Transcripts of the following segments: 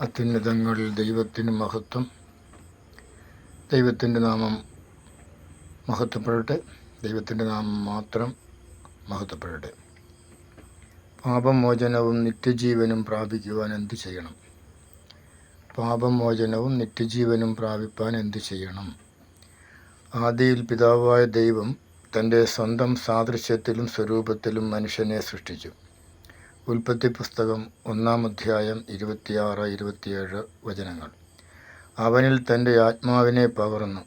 അത്യുന്നതങ്ങളിൽ ദൈവത്തിന് മഹത്വം. ദൈവത്തിൻ്റെ നാമം മഹത്വപ്പെടട്ടെ. ദൈവത്തിൻ്റെ നാമം മാത്രം മഹത്വപ്പെടട്ടെ. പാപമോചനവും നിത്യജീവനും പ്രാപിക്കുവാൻ എന്തു ചെയ്യണം? പാപമോചനവും നിത്യജീവനും പ്രാപിപ്പാൻ എന്തു ചെയ്യണം? ആദിയിൽ പിതാവായ ദൈവം തൻ്റെ സ്വന്തം സാദൃശ്യത്തിലും സ്വരൂപത്തിലും മനുഷ്യനെ സൃഷ്ടിച്ചു. ഉൽപ്പത്തി പുസ്തകം 1-ാം അധ്യായം 26-27 വചനങ്ങൾ. അവനിൽ തൻ്റെ ആത്മാവിനെ പകർന്നു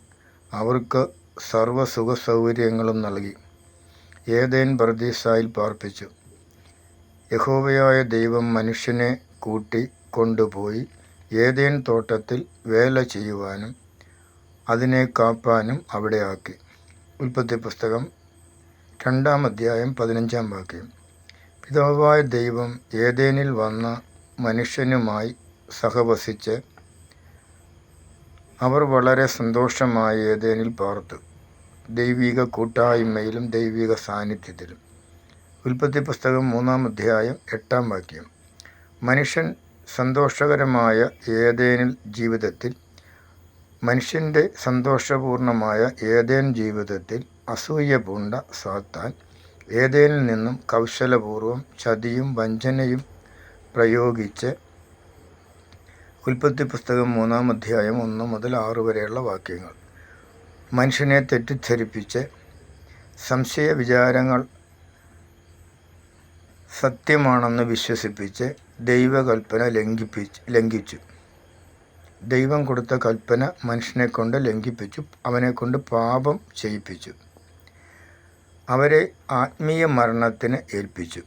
അവർക്ക് സർവ്വസുഖ സൗകര്യങ്ങളും നൽകി ഏദേൻ പർദീസായിൽ പാർപ്പിച്ചു. യഹോവയായ ദൈവം മനുഷ്യനെ കൂട്ടി കൊണ്ടുപോയി ഏദേൻ തോട്ടത്തിൽ വേല ചെയ്യുവാനും അതിനെ കാപ്പാനും അവിടെ ആക്കി. ഉൽപ്പത്തി പുസ്തകം 2-ാം അധ്യായം 15-ാം വാക്യം. പിതാവായ ദൈവം ഏദേനിൽ വന്ന മനുഷ്യനുമായി സഹവസിച്ച് അവർ വളരെ സന്തോഷമായി ഏദേനിൽ പാർത്തു, ദൈവിക കൂട്ടായ്മയിലും ദൈവിക സാന്നിധ്യത്തിലും. ഉൽപ്പത്തി പുസ്തകം 3-ാം അധ്യായം 8-ാം വാക്യം. മനുഷ്യൻ സന്തോഷകരമായ ഏദേനിൽ ജീവിതത്തിൽ മനുഷ്യൻ്റെ സന്തോഷപൂർണമായ ഏദേൻ ജീവിതത്തിൽ അസൂയ പൂണ്ട സാത്താൻ ഏദേനിൽ നിന്നും കൗശലപൂർവം ചതിയും വഞ്ചനയും പ്രയോഗിച്ച് ഉൽപ്പത്തി പുസ്തകം 3-ാം അധ്യായം 1 മുതൽ 6 വരെയുള്ള വാക്യങ്ങൾ മനുഷ്യനെ തെറ്റിദ്ധരിപ്പിച്ച് സംശയ വിചാരങ്ങൾ സത്യമാണെന്ന് വിശ്വസിപ്പിച്ച് ദൈവകൽപ്പന ലംഘിച്ചു. ദൈവം കൊടുത്ത കൽപ്പന മനുഷ്യനെ കൊണ്ട് ലംഘിപ്പിച്ചു. അവനെ കൊണ്ട് പാപം ചെയ്യിപ്പിച്ചു. അവരെ ആത്മീയ മരണത്തിന് ഏൽപ്പിച്ചു.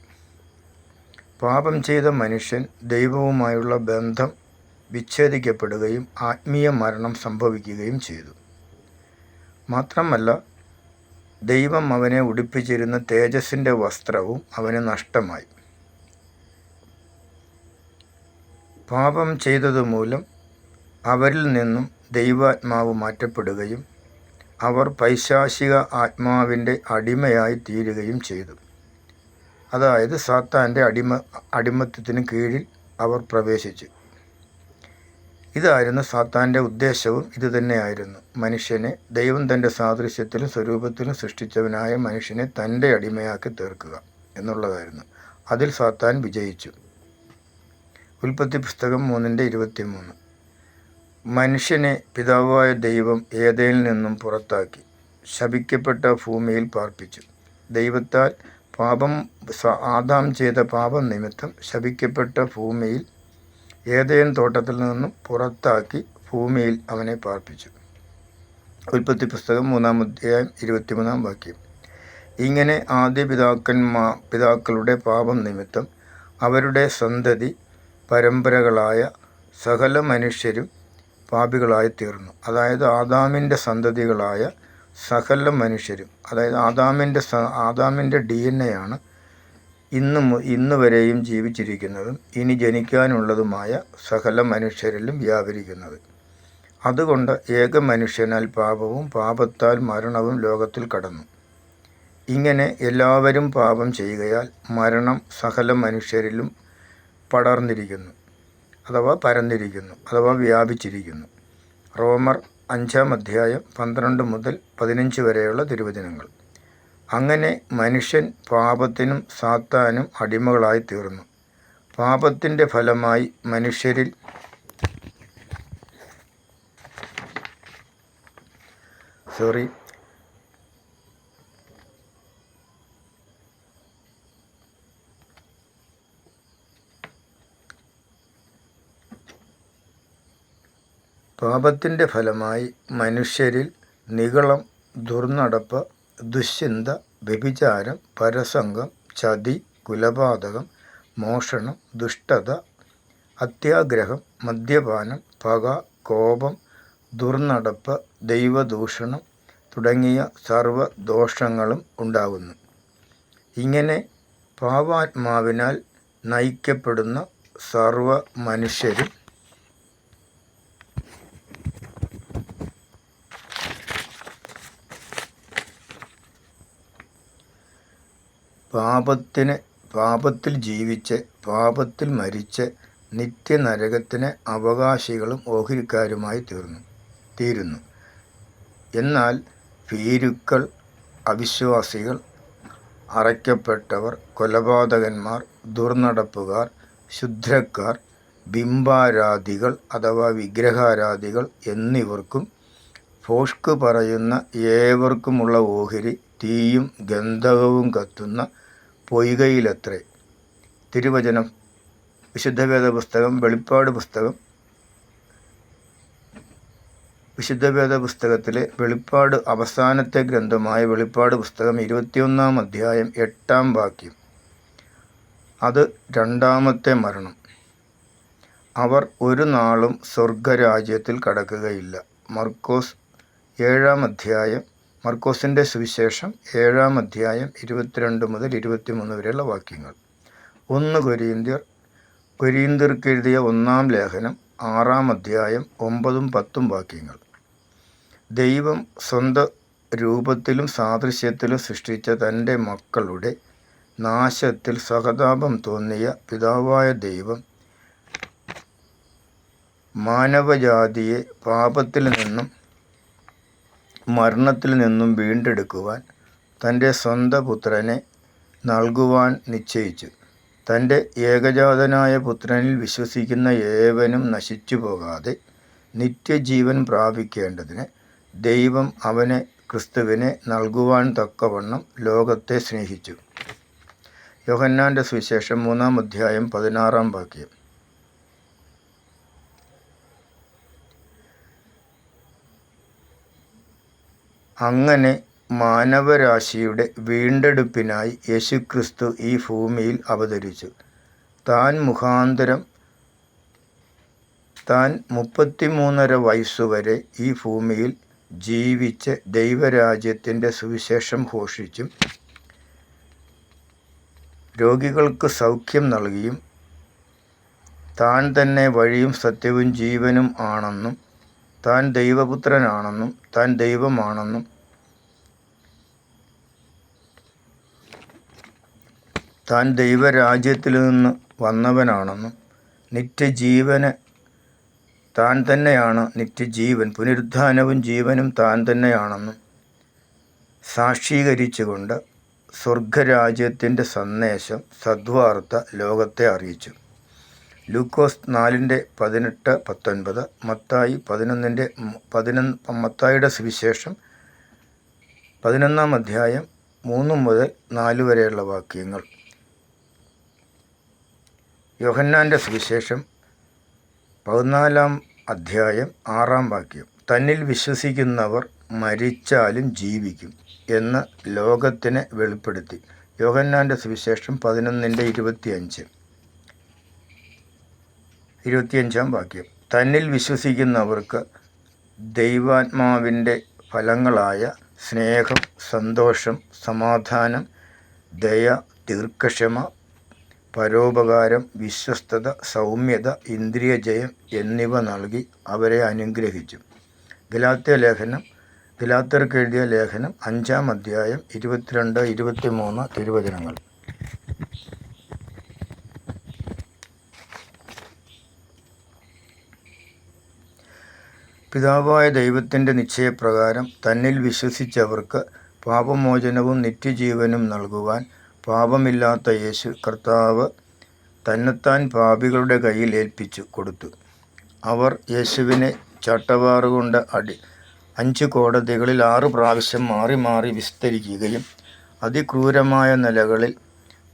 പാപം ചെയ്ത മനുഷ്യൻ ദൈവവുമായുള്ള ബന്ധം വിച്ഛേദിക്കപ്പെടുകയും ആത്മീയ മരണം സംഭവിക്കുകയും ചെയ്തു. മാത്രമല്ല, ദൈവം അവനെ ഉടുപ്പിച്ചിരുന്ന തേജസ്സിൻ്റെ വസ്ത്രവും അവന് നഷ്ടമായി. പാപം ചെയ്തതുമൂലം അവരിൽ നിന്നും ദൈവാത്മാവ് മാറ്റപ്പെടുകയും അവർ പൈശാചിക ആത്മാവിൻ്റെ അടിമയായി തീരുകയും ചെയ്തു. അതായത് സാത്താൻ്റെ അടിമത്വത്തിന് കീഴിൽ അവർ പ്രവേശിച്ചു. ഇതായിരുന്നു സാത്താൻ്റെ ഉദ്ദേശവും. ഇതുതന്നെയായിരുന്നു മനുഷ്യനെ ദൈവം തൻ്റെ സാദൃശ്യത്തിലും സ്വരൂപത്തിലും സൃഷ്ടിച്ചവനായ മനുഷ്യനെ തൻ്റെ അടിമയാക്കി തീർക്കുക എന്നുള്ളതായിരുന്നു. അതിൽ സാത്താൻ വിജയിച്ചു. ഉൽപ്പത്തി പുസ്തകം 3-23. മനുഷ്യനെ പിതാവായ ദൈവം ഏദേനിൽ നിന്നും പുറത്താക്കി ശപിക്കപ്പെട്ട ഭൂമിയിൽ പാർപ്പിച്ചു. ദൈവത്താൽ ആദാം ചെയ്ത പാപം നിമിത്തം ശപിക്കപ്പെട്ട ഭൂമിയിൽ ഏദേൻ തോട്ടത്തിൽ നിന്നും പുറത്താക്കി ഭൂമിയിൽ അവനെ പാർപ്പിച്ചു. ഉൽപ്പത്തി പുസ്തകം 3-ാം അധ്യായം 23-ാം വാക്യം. ഇങ്ങനെ ആദ്യ പിതാക്കളുടെ പാപം നിമിത്തം അവരുടെ സന്തതി പരമ്പരകളായ സകല മനുഷ്യരും പാപികളായി തീർന്നു. അതായത് ആദാമിൻ്റെ സന്തതികളായ സകല മനുഷ്യരും, അതായത് ആദാമിൻ്റെ DNA ആണ് ഇന്ന് വരെയും ജീവിച്ചിരിക്കുന്നതും ഇനി ജനിക്കാനുള്ളതുമായ സകല മനുഷ്യരിലും വ്യാപരിക്കുന്നത്. അതുകൊണ്ട് ഏക മനുഷ്യനാൽ പാപവും പാപത്താൽ മരണവും ലോകത്തിൽ കടന്നു. ഇങ്ങനെ എല്ലാവരും പാപം ചെയ്യുകയാൽ മരണം സകല മനുഷ്യരിലും പടർന്നിരിക്കുന്നു, അഥവാ വ്യാപിച്ചിരിക്കുന്നു. റോമർ 5-ാം അധ്യായം 12 മുതൽ 15 വരെയുള്ള തിരുവചനങ്ങൾ. അങ്ങനെ മനുഷ്യൻ പാപത്തിനും സാത്താനും അടിമകളായി തീർന്നു. പാപത്തിൻ്റെ ഫലമായി മനുഷ്യരിൽ നിഗളം, ദുർനടപ്പ്, ദുശ്ചിന്ത, വ്യഭിചാരം, പരസംഗം, ചതി, കുലപാതകം, മോഷണം, ദുഷ്ടത, അത്യാഗ്രഹം, മദ്യപാനം, പക, കോപം, ദുർനടപ്പ്, ദൈവദൂഷണം തുടങ്ങിയ സർവ്വദോഷങ്ങളും ഉണ്ടാകുന്നു. ഇങ്ങനെ പാപാത്മാവിനാൽ നയിക്കപ്പെടുന്ന സർവ്വ മനുഷ്യരും പാപത്തിൽ ജീവിച്ച് പാപത്തിൽ മരിച്ച് നിത്യനരകത്തിന് അവകാശികളും ഓഹരിക്കാരുമായി തീരുന്നു. എന്നാൽ ഭീരുക്കൾ, അവിശ്വാസികൾ, അറയ്ക്കപ്പെട്ടവർ, കൊലപാതകന്മാർ, ദുർനടപ്പുകാർ, ക്ഷുദ്രക്കാർ, ബിംബാരാധികൾ അഥവാ വിഗ്രഹാരാധികൾ എന്നിവർക്കും ഭോഷ്ക് പറയുന്ന ഏവർക്കുമുള്ള ഓഹരി തീയും ഗന്ധകവും കത്തുന്ന പൊയ്കയിലത്രേ. തിരുവചനം. വിശുദ്ധവേദ പുസ്തകത്തിലെ വെളിപ്പാട് അവസാനത്തെ ഗ്രന്ഥമായ വെളിപ്പാട് പുസ്തകം 21-ാം അധ്യായം 8-ാം വാക്യം. അത് രണ്ടാമത്തെ മരണം. അവർ ഒരു നാളും സ്വർഗരാജ്യത്തിൽ കടക്കുകയില്ല. മർക്കോസിൻ്റെ സുവിശേഷം 7-ാം അധ്യായം 22 മുതൽ 23 വരെയുള്ള വാക്യങ്ങൾ. 1 കൊരിന്ത്യർക്ക് എഴുതിയ 1-ാം ലേഖനം 6-ാം അധ്യായം 9-10 വാക്യങ്ങൾ. ദൈവം സ്വന്തം രൂപത്തിലും സാദൃശ്യത്തിലും സൃഷ്ടിച്ച തൻ്റെ മക്കളുടെ നാശത്തിൽ സഹതാപം തോന്നിയ പിതാവായ ദൈവം മാനവജാതിയെ പാപത്തിൽ നിന്നും മരണത്തിൽ നിന്നും വീണ്ടെടുക്കുവാൻ തൻ്റെ സ്വന്തം പുത്രനെ നൽകുവാൻ നിശ്ചയിച്ചു. തൻ്റെ ഏകജാതനായ പുത്രനിൽ വിശ്വസിക്കുന്ന ഏവനും നശിച്ചു പോകാതെ നിത്യജീവൻ പ്രാപിക്കേണ്ടതിന് ദൈവം ക്രിസ്തുവിനെ നൽകുവാൻ തക്കവണ്ണം ലോകത്തെ സ്നേഹിച്ചു. യോഹന്നാൻ്റെ സുവിശേഷം 3-ാം അധ്യായം 16-ാം വാക്യം. അങ്ങനെ മാനവരാശിയുടെ വീണ്ടെടുപ്പിനായി യേശുക്രിസ്തു ഈ ഭൂമിയിൽ അവതരിച്ചു. താൻ 33.5 വയസ്സുവരെ ഈ ഭൂമിയിൽ ജീവിച്ച് ദൈവരാജ്യത്തിൻ്റെ സുവിശേഷം ഘോഷിച്ചും രോഗികൾക്ക് സൗഖ്യം നൽകിയും താൻ തന്നെ വഴിയും സത്യവും ജീവനും ആണെന്നും താൻ ദൈവപുത്രനാണെന്നും താൻ ദൈവമാണെന്നും താൻ ദൈവരാജ്യത്തിൽ നിന്ന് വന്നവനാണെന്നും നിത്യജീവന് താൻ തന്നെയാണ് നിത്യജീവൻ, പുനരുത്ഥാനവും ജീവനും താൻ തന്നെയാണെന്നും സാക്ഷീകരിച്ചുകൊണ്ട് സ്വർഗരാജ്യത്തിൻ്റെ സന്ദേശം, സദ്വാർത്ത ലോകത്തെ അറിയിച്ചു. ലൂക്കോസ് 4:18-19, മത്തായിയുടെ സുവിശേഷം 11-ാം അധ്യായം 3 മുതൽ 4 വരെയുള്ള വാക്യങ്ങൾ. യോഹന്നാൻ്റെ സുവിശേഷം 14-ാം അധ്യായം 6-ാം വാക്യം. തന്നിൽ വിശ്വസിക്കുന്നവർ മരിച്ചാലും ജീവിക്കും എന്ന് ലോകത്തിന് വെളിപ്പെടുത്തി. യോഹന്നാൻ്റെ സുവിശേഷം 11:25-ാം വാക്യം. തന്നിൽ വിശ്വസിക്കുന്നവർക്ക് ദൈവാത്മാവിൻ്റെ ഫലങ്ങളായ സ്നേഹം, സന്തോഷം, സമാധാനം, ദയ, ദീർഘക്ഷമ, പരോപകാരം, വിശ്വസ്തത, സൗമ്യത, ഇന്ദ്രിയജയം എന്നിവ നൽകി അവരെ അനുഗ്രഹിച്ചു. ഗലാത്യർക്ക് എഴുതിയ ലേഖനം 5-ാം അധ്യായം 22-23 തിരുവചനങ്ങൾ. പിതാവായ ദൈവത്തിൻ്റെ നിശ്ചയപ്രകാരം തന്നിൽ വിശ്വസിച്ചവർക്ക് പാപമോചനവും നിത്യജീവനും നൽകുവാൻ പാപമില്ലാത്ത യേശു കർത്താവ് തന്നെത്താൻ പാപികളുടെ കയ്യിൽ ഏൽപ്പിച്ചു കൊടുത്തു. അവർ യേശുവിനെ ചാട്ടവാറുകൊണ്ട് 5 കോടതികളിൽ 6 പ്രാവശ്യം മാറി മാറി വിസ്തരിക്കുകയും അതിക്രൂരമായ നിലകളിൽ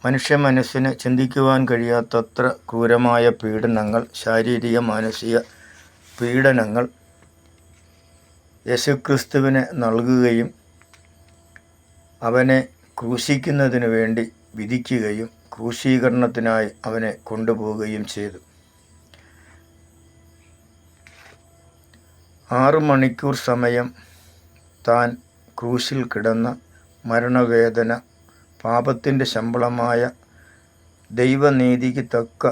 മനുഷ്യ മനസ്സിന് ചിന്തിക്കുവാൻ കഴിയാത്തത്ര ക്രൂരമായ പീഡനങ്ങൾ, ശാരീരിക മാനസിക പീഡനങ്ങൾ യേശുക്രിസ്തുവിന് നൽകുകയും അവനെ ക്രൂശിക്കുന്നതിനു വേണ്ടി വിധിക്കുകയും ക്രൂശീകരണത്തിനായി അവനെ കൊണ്ടുപോവുകയും ചെയ്തു. 6 മണിക്കൂർ സമയം താൻ ക്രൂശിൽ കിടന്ന മരണവേദന, പാപത്തിൻ്റെ ശമ്പളമായ ദൈവനീതിക്ക് തക്ക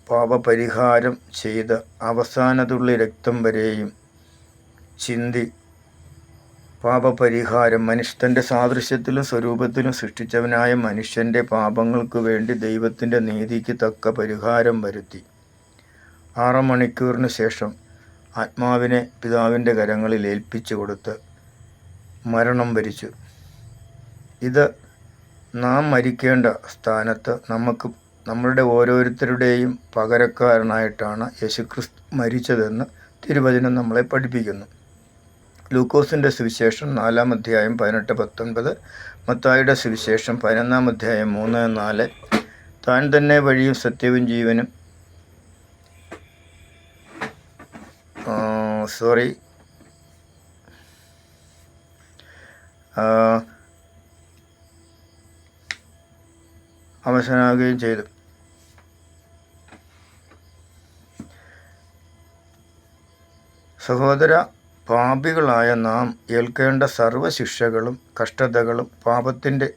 പാപപരിഹാരം ചെയ്ത് അവസാനതുള്ളി രക്തം വരെയും ചിന്തി പാപപരിഹാരം തൻ്റെ സാദൃശ്യത്തിലും സ്വരൂപത്തിലും സൃഷ്ടിച്ചവനായ മനുഷ്യൻ്റെ പാപങ്ങൾക്ക് വേണ്ടി ദൈവത്തിൻ്റെ നീതിക്ക് തക്ക പരിഹാരം വരുത്തി. 6 മണിക്കൂറിന് ശേഷം ആത്മാവിനെ പിതാവിൻ്റെ കരങ്ങളിൽ ഏൽപ്പിച്ചു കൊടുത്ത് മരണം വരിച്ചു. ഇത് നാം മരിക്കേണ്ട സ്ഥാനത്ത് നമ്മളുടെ ഓരോരുത്തരുടെയും പകരക്കാരനായിട്ടാണ് യേശുക്രിസ്തു മരിച്ചതെന്ന് തിരുവചനം നമ്മളെ പഠിപ്പിക്കുന്നു. ലൂക്കോസിൻ്റെ സുവിശേഷം 4-ാം അധ്യായം 18-19, മത്തായിയുടെ സുവിശേഷം 11-ാം അധ്യായം 3-4, താൻ തന്നെ വഴിയും സത്യവും ജീവനും അവസാനാകുകയും ചെയ്തു. സഹോദര, പാപികളായ നാം ഏൽക്കേണ്ട സർവ്വശിക്ഷകളും കഷ്ടതകളും പാപത്തിൻ്റെ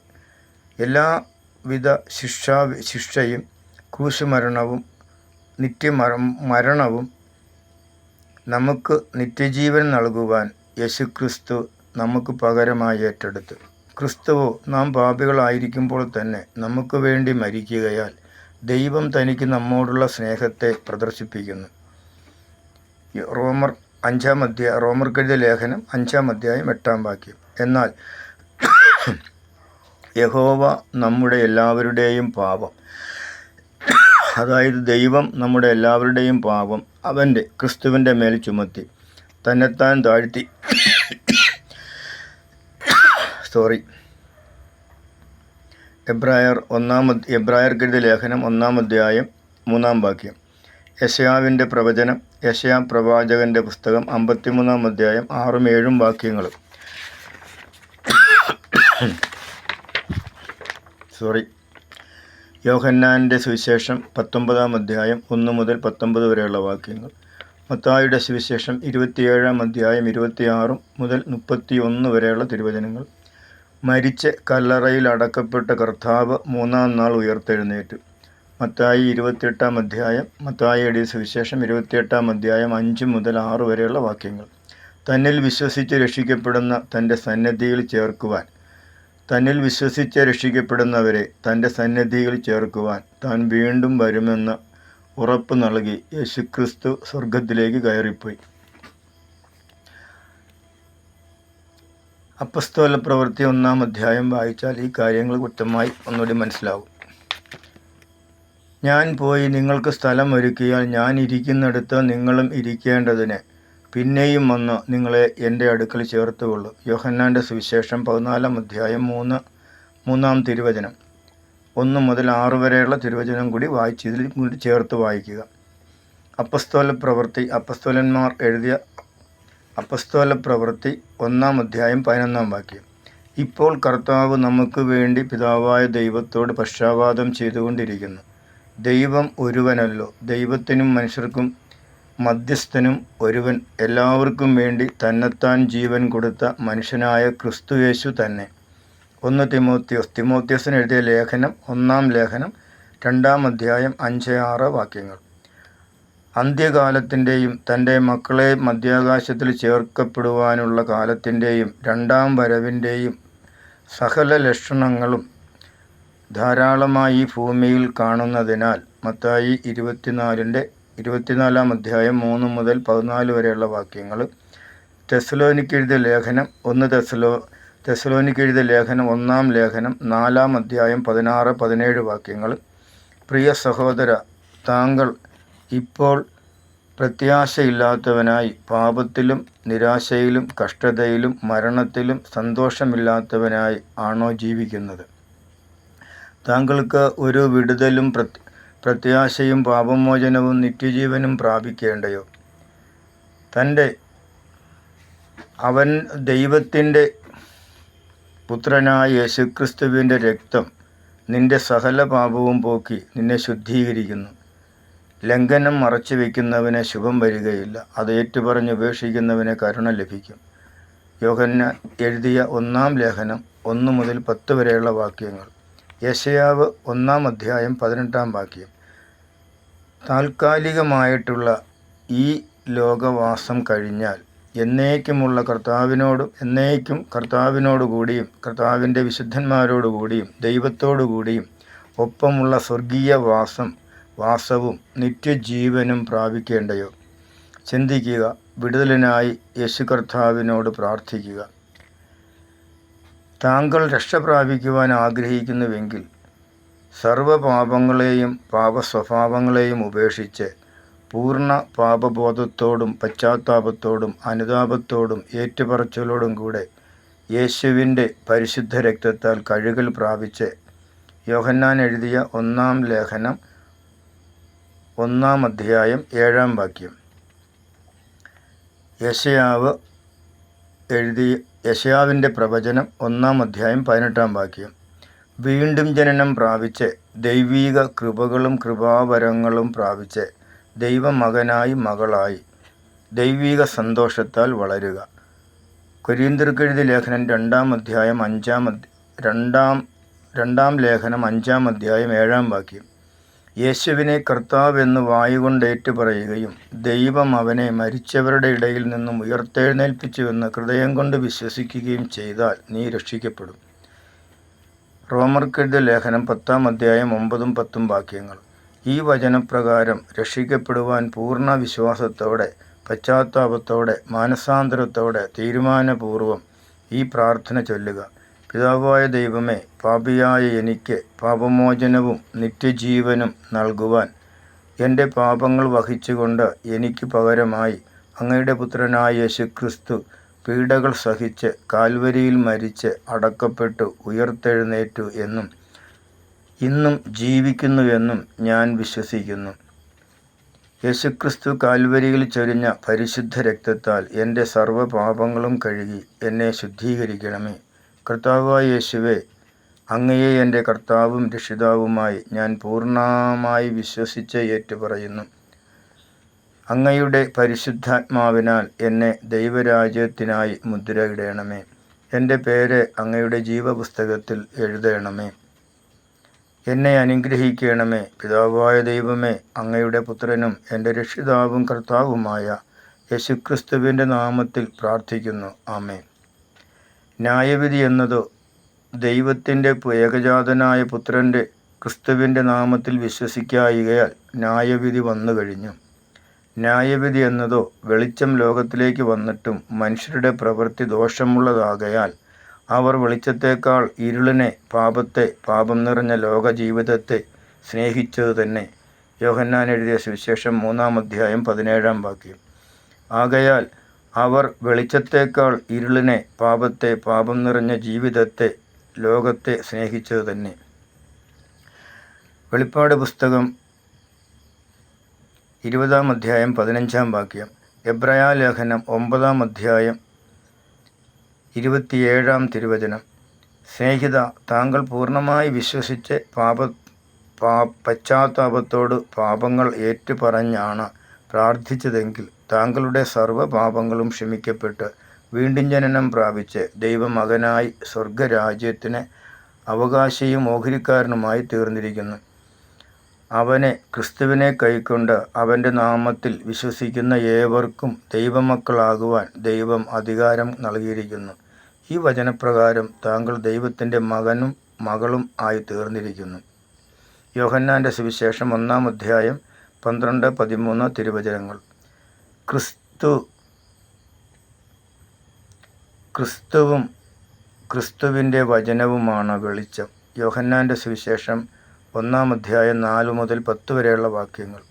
എല്ലാവിധ ശിക്ഷയും ക്രൂശുമരണവും മരണവും നമുക്ക് നിത്യജീവൻ നൽകുവാൻ യേശുക്രിസ്തു നമുക്ക് പകരമായി ഏറ്റെടുത്തു. ക്രിസ്തുവോ നാം പാപികളായിരിക്കുമ്പോൾ തന്നെ നമുക്ക് വേണ്ടി മരിക്കുകയാൽ ദൈവം തനിക്ക് നമ്മോടുള്ള സ്നേഹത്തെ പ്രദർശിപ്പിക്കുന്നു. റോമർക്കെഴുതിയ ലേഖനം 5-ാം അധ്യായം 8-ാം വാക്യം. എന്നാൽ യഹോവ നമ്മുടെ എല്ലാവരുടെയും പാപം, അതായത് ദൈവം നമ്മുടെ എല്ലാവരുടെയും പാപം അവൻ്റെ ക്രിസ്തുവിൻ്റെ മേൽ ചുമത്തി തന്നെത്താൻ താഴ്ത്തി എബ്രായർക്കെഴുതിയ ലേഖനം 1-ാം അധ്യായം 3-ാം വാക്യം. യെശയ്യാവിൻ്റെ പ്രവചനം, യെശയ്യാ പ്രവാചകൻ്റെ പുസ്തകം 53-ാം അധ്യായം 6-7 വാക്യങ്ങളും. യോഹന്നാൻ്റെ സുവിശേഷം 19-ാം അധ്യായം 1 മുതൽ 19 വരെയുള്ള വാക്യങ്ങൾ. മത്തായിയുടെ സുവിശേഷം 27-ാം അധ്യായം 26 മുതൽ 31 വരെയുള്ള തിരുവചനങ്ങൾ. മരിച്ച് കല്ലറയിൽ അടക്കപ്പെട്ട കർത്താവ് 3-ാം നാൾ ഉയർത്തെഴുന്നേറ്റു. മത്തായി 28-ാം അധ്യായം, മത്തായിയുടെ സുവിശേഷം 28-ാം അധ്യായം 5 മുതൽ 6 വരെയുള്ള വാക്യങ്ങൾ. തന്നിൽ വിശ്വസിച്ച് രക്ഷിക്കപ്പെടുന്ന തൻ്റെ സന്നിധിയിൽ ചേർക്കുവാൻ, തന്നിൽ വിശ്വസിച്ച് രക്ഷിക്കപ്പെടുന്നവരെ തൻ്റെ സന്നിധിയിൽ ചേർക്കുവാൻ താൻ വീണ്ടും വരുമെന്ന് ഉറപ്പ് നൽകി യേശുക്രിസ്തു സ്വർഗത്തിലേക്ക് കയറിപ്പോയി. അപ്പസ്തോല പ്രവൃത്തി 1-ാം അധ്യായം വായിച്ചാൽ ഈ കാര്യങ്ങൾ വ്യക്തമായി ഒന്നുകൂടി മനസ്സിലാവും. ഞാൻ പോയി നിങ്ങൾക്ക് സ്ഥലം ഒരുക്കിയാൽ ഞാൻ ഇരിക്കുന്നിടത്ത് നിങ്ങളും ഇരിക്കേണ്ടതിന് പിന്നെയും വന്ന് നിങ്ങളെ എൻ്റെ അടുക്കൽ ചേർത്തുകൊള്ളും. യോഹന്നാൻ്റെ സുവിശേഷം 14-ാം അധ്യായം 3-ാം തിരുവചനം 1 മുതൽ 6 വരെയുള്ള തിരുവചനം കൂടി വായിച്ച് ഇതിൽ കൂടി ചേർത്ത് വായിക്കുക. അപ്പസ്തോല പ്രവൃത്തി, അപ്പസ്തോലന്മാർ എഴുതിയ അപ്പസ്തോല പ്രവൃത്തി 1-ാം അധ്യായം 11-ാം വാക്യം. ഇപ്പോൾ കർത്താവ് നമുക്ക് വേണ്ടി പിതാവായ ദൈവത്തോട് പക്ഷാപാതം ചെയ്തുകൊണ്ടിരിക്കുന്നു. ദൈവം ഒരുവനല്ലോ, ദൈവത്തിനും മനുഷ്യർക്കും മധ്യസ്ഥനും ഒരുവൻ, എല്ലാവർക്കും വേണ്ടി തന്നെത്താൻ ജീവൻ കൊടുത്ത മനുഷ്യനായ ക്രിസ്തുയേശു തന്നെ. 1 തിമോത്തിയോസിന് എഴുതിയ ലേഖനം, 1-ാം ലേഖനം 2-ാം അധ്യായം 5-6 വാക്യങ്ങൾ. അന്ത്യകാലത്തിൻ്റെയും തൻ്റെ മക്കളെ മധ്യാകാശത്തിൽ ചേർക്കപ്പെടുവാനുള്ള കാലത്തിൻ്റെയും 2-ാം വരവിൻ്റെയും സകല ലക്ഷണങ്ങളും ധാരാളമായി ഈ ഭൂമിയിൽ കാണുന്നതിനാൽ മത്തായി 24-ാം അധ്യായം 3 മുതൽ 14 വരെയുള്ള വാക്യങ്ങൾ. തെസ്സലോനിക്കെഴുതിയ ലേഖനം 1-ാം ലേഖനം 4-ാം അധ്യായം 16-17 വാക്യങ്ങൾ. പ്രിയ സഹോദര, താങ്കൾ ഇപ്പോൾ പ്രത്യാശയില്ലാത്തവനായി പാപത്തിലും നിരാശയിലും കഷ്ടതയിലും മരണത്തിലും സന്തോഷമില്ലാത്തവനായി ആണോ ജീവിക്കുന്നത്? താങ്കൾക്ക് ഒരു വിടുതലും പ്രത്യാശയും പാപമോചനവും നിത്യജീവനും പ്രാപിക്കേണ്ടയോ? അവൻ ദൈവത്തിൻ്റെ പുത്രനായ യേശുക്രിസ്തുവിൻ്റെ രക്തം നിന്റെ സകല പാപവും പോക്കി നിന്നെ ശുദ്ധീകരിക്കുന്നു. ലംഘനം മറച്ചു വയ്ക്കുന്നവന് ശുഭം വരികയില്ല, അത് ഏറ്റുപറഞ്ഞ് ഉപേക്ഷിക്കുന്നവന് കരുണ ലഭിക്കും. യോഹന്നാൻ എഴുതിയ 1-ാം ലേഖനം 1 മുതൽ 10 വരെയുള്ള വാക്യങ്ങൾ. യെശയ്യാവ് 1-ാം അധ്യായം 18-ാം വാക്യം. താൽക്കാലികമായിട്ടുള്ള ഈ ലോകവാസം കഴിഞ്ഞാൽ എന്നേക്കുമുള്ള കർത്താവിനോടുകൂടിയും കർത്താവിൻ്റെ വിശുദ്ധന്മാരോടുകൂടിയും ദൈവത്തോടുകൂടിയും ഒപ്പമുള്ള സ്വർഗീയ വാസം വാസവും നിത്യജീവനും പ്രാപിക്കേണ്ടയോ? ചിന്തിക്കുക. വിടുതലിനായി യേശു കർത്താവിനോട് പ്രാർത്ഥിക്കുക. താങ്കൾ രക്ഷ പ്രാപിക്കുവാൻ ആഗ്രഹിക്കുന്നുവെങ്കിൽ സർവ്വപാപങ്ങളെയും പാപസ്വഭാവങ്ങളെയും ഉപേക്ഷിച്ച് പൂർണ്ണ പാപബോധത്തോടും പശ്ചാത്താപത്തോടും അനുതാപത്തോടും ഏറ്റുപറച്ചിലോടും കൂടെ യേശുവിൻ്റെ പരിശുദ്ധ രക്തത്താൽ കഴുകൽ പ്രാപിച്ച് യോഹന്നാൻ എഴുതിയ 1-ാം ലേഖനം 1-ാം അധ്യായം 7-ാം വാക്യം. യെശയ്യാവിൻ്റെ പ്രവചനം 1-ാം അധ്യായം 18-ാം വാക്യം. വീണ്ടും ജനനം പ്രാപിച്ച് ദൈവീക കൃപകളും കൃപാവരങ്ങളും പ്രാപിച്ച് ദൈവമകനായി മകളായി ദൈവീക സന്തോഷത്താൽ വളരുക. കൊരിന്ത്യർക്കെഴുതിയ ലേഖനം 2-ാം അധ്യായം 2-ാം ലേഖനം 5-ാം അധ്യായം 7-ാം വാക്യം. യേശുവിനെ കർത്താവെന്ന് വായുകൊണ്ട് ഏറ്റുപറയുകയും ദൈവം അവനെ മരിച്ചവരുടെ ഇടയിൽ നിന്നും ഉയർത്തെഴുന്നേൽപ്പിച്ചുവെന്ന് ഹൃദയം കൊണ്ട് വിശ്വസിക്കുകയും ചെയ്താൽ നീ രക്ഷിക്കപ്പെടും. റോമർക്കെഴുതിയ ലേഖനം 10-ാം അധ്യായം 9-10 വാക്യങ്ങൾ. ഈ വചനപ്രകാരം രക്ഷിക്കപ്പെടുവാൻ പൂർണ്ണ വിശ്വാസത്തോടെ പശ്ചാത്താപത്തോടെ മാനസാന്തരത്തോടെ തീരുമാനപൂർവം ഈ പ്രാർത്ഥന ചൊല്ലുക. പിതാവായ ദൈവമേ, പാപിയായ എനിക്ക് പാപമോചനവും നിത്യജീവനും നൽകുവാൻ എൻ്റെ പാപങ്ങൾ വഹിച്ചുകൊണ്ട് എനിക്ക് പകരമായി അങ്ങയുടെ പുത്രനായ യേശുക്രിസ്തു പീഡകൾ സഹിച്ച് കാൽവരിയിൽ മരിച്ച് അടക്കപ്പെട്ടു ഉയർത്തെഴുന്നേറ്റു എന്നും ഇന്നും ജീവിക്കുന്നുവെന്നും ഞാൻ വിശ്വസിക്കുന്നു. യേശുക്രിസ്തു കാൽവരിയിൽ ചൊരിഞ്ഞ പരിശുദ്ധ രക്തത്താൽ എൻ്റെ സർവ്വപാപങ്ങളും കഴുകി എന്നെ ശുദ്ധീകരിക്കണമേ. കർത്താവായ യേശുവേ, അങ്ങയെ എൻ്റെ കർത്താവും രക്ഷിതാവുമായി ഞാൻ പൂർണ്ണമായി വിശ്വസിച്ച് ഏറ്റുപറയുന്നു. അങ്ങയുടെ പരിശുദ്ധാത്മാവിനാൽ എന്നെ ദൈവരാജ്യത്തിനായി മുദ്രയിടണമേ. എൻ്റെ പേര് അങ്ങയുടെ ജീവപുസ്തകത്തിൽ എഴുതണമേ. എന്നെ അനുഗ്രഹിക്കണമേ. പിതാവായ ദൈവമേ, അങ്ങയുടെ പുത്രനും എൻ്റെ രക്ഷിതാവും കർത്താവുമായ യേശുക്രിസ്തുവിൻ്റെ നാമത്തിൽ പ്രാർത്ഥിക്കുന്നു. ആമേൻ. ന്യായവിധി എന്നതോ ദൈവത്തിൻ്റെ ഏകജാതനായ പുത്രൻ്റെ ക്രിസ്തുവിൻ്റെ നാമത്തിൽ വിശ്വസിക്കായികയാൽ ന്യായവിധി വന്നു കഴിഞ്ഞു. ന്യായവിധി എന്നതോ വെളിച്ചം ലോകത്തിലേക്ക് വന്നിട്ടും മനുഷ്യരുടെ പ്രവൃത്തി ദോഷമുള്ളതാകയാൽ അവർ വെളിച്ചത്തേക്കാൾ ഇരുളിനെ, പാപത്തെ, പാപം നിറഞ്ഞ ലോകജീവിതത്തെ സ്നേഹിച്ചത് തന്നെ. യോഹന്നാൻ എഴുതിയ സുവിശേഷം 3-ാം അധ്യായം 17-ാം വാക്യം. ആകയാൽ അവർ വെളിച്ചത്തേക്കാൾ ഇരുളിനെ, പാപത്തെ, പാപം നിറഞ്ഞ ജീവിതത്തെ, ലോകത്തെ സ്നേഹിച്ചത് തന്നെ. വെളിപ്പാട് പുസ്തകം 20-ാം അധ്യായം 15-ാം വാക്യം. എബ്രായ ലേഖനം 9-ാം അധ്യായം 27-ാം തിരുവചനം. സ്നേഹിത, താങ്കൾ പൂർണ്ണമായി വിശ്വസിച്ച് പശ്ചാത്താപത്തോട് പാപങ്ങൾ ഏറ്റുപറഞ്ഞാണ് പ്രാർത്ഥിച്ചതെങ്കിൽ താങ്കളുടെ സർവ്വപാപങ്ങളും ക്ഷമിക്കപ്പെട്ട് വീണ്ടും ജനനം പ്രാപിച്ച് ദൈവമകനായി സ്വർഗരാജ്യത്തിന് അവകാശിയും ഓഹരിക്കാരനുമായി തീർന്നിരിക്കുന്നു. അവനെ, ക്രിസ്തുവിനെ കൈക്കൊണ്ട് അവൻ്റെ നാമത്തിൽ വിശ്വസിക്കുന്ന ഏവർക്കും ദൈവമക്കളാകുവാൻ ദൈവം അധികാരം നൽകിയിരിക്കുന്നു. ഈ വചനപ്രകാരം താങ്കൾ ദൈവത്തിൻ്റെ മകനും മകളും ആയി തീർന്നിരിക്കുന്നു. യോഹന്നാൻ്റെ സുവിശേഷം 1-ാം അധ്യായം 12-13 തിരുവചനങ്ങൾ. ക്രിസ്തുവും ക്രിസ്തുവിൻ്റെ വചനവുമാണ് വെളിച്ചം. യോഹന്നാൻ്റെ സുവിശേഷം 1-ാം അധ്യായം 4 മുതൽ 10 വരെയുള്ള വാക്യങ്ങൾ.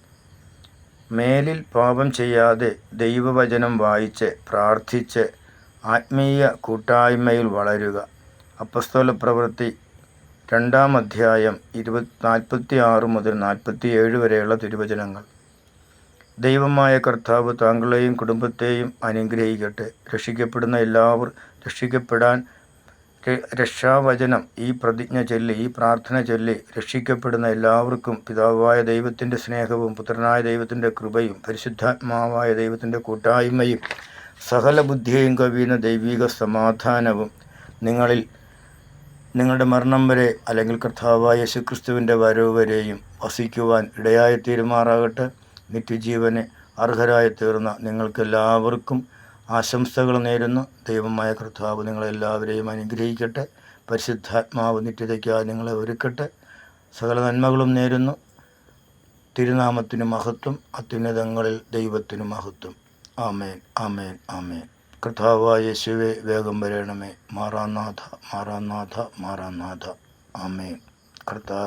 മേലിൽ പാപം ചെയ്യാതെ ദൈവവചനം വായിച്ച് പ്രാർത്ഥിച്ച് ആത്മീയ കൂട്ടായ്മയിൽ വളരുക. അപ്പസ്തോലപ്രവൃത്തി 2-ാം അധ്യായം 46 മുതൽ 47 വരെയുള്ള തിരുവചനങ്ങൾ. ദൈവമായ കർത്താവ് താങ്കളെയും കുടുംബത്തെയും അനുഗ്രഹിക്കട്ടെ. രക്ഷിക്കപ്പെടുന്ന എല്ലാവർ രക്ഷിക്കപ്പെടാൻ രക്ഷാവചനം ഈ പ്രതിജ്ഞ ചൊല്ലി, ഈ പ്രാർത്ഥന ചൊല്ലി രക്ഷിക്കപ്പെടുന്ന എല്ലാവർക്കും പിതാവായ ദൈവത്തിൻ്റെ സ്നേഹവും പുത്രനായ ദൈവത്തിൻ്റെ കൃപയും പരിശുദ്ധാത്മാവായ ദൈവത്തിൻ്റെ കൂട്ടായ്മയും സകല ബുദ്ധിയെയും കവിയുന്ന ദൈവിക സമാധാനവും നിങ്ങളുടെ മരണം വരെ അല്ലെങ്കിൽ കർത്താവായ യേശുക്രിസ്തുവിൻ്റെ വരവ് വരെയും വസിക്കുവാൻ ഇടയായി തീരുമാറാകട്ടെ. നിത്യജീവന് അർഹരായി തീർന്ന നിങ്ങൾക്കെല്ലാവർക്കും ആശംസകൾ നേരുന്നു. ദൈവമായ കർത്താവ് നിങ്ങളെല്ലാവരെയും അനുഗ്രഹിക്കട്ടെ. പരിശുദ്ധാത്മാവ് നിത്യതയ്ക്കായി നിങ്ങളെ ഒരുക്കട്ടെ. സകല നന്മകളും നേരുന്നു. തിരുനാമത്തിന് മഹത്വം, അത്യുന്നതങ്ങളിൽ ദൈവത്തിന് മഹത്വം. ആമേൻ, ആമേൻ, ആമേൻ. കർത്താവായ യേശുവേ, വേഗം വരണമേ. മാറാനാഥ, മാറാനാഥ, മാറാനാഥ. ആമേൻ. കർത്താവ്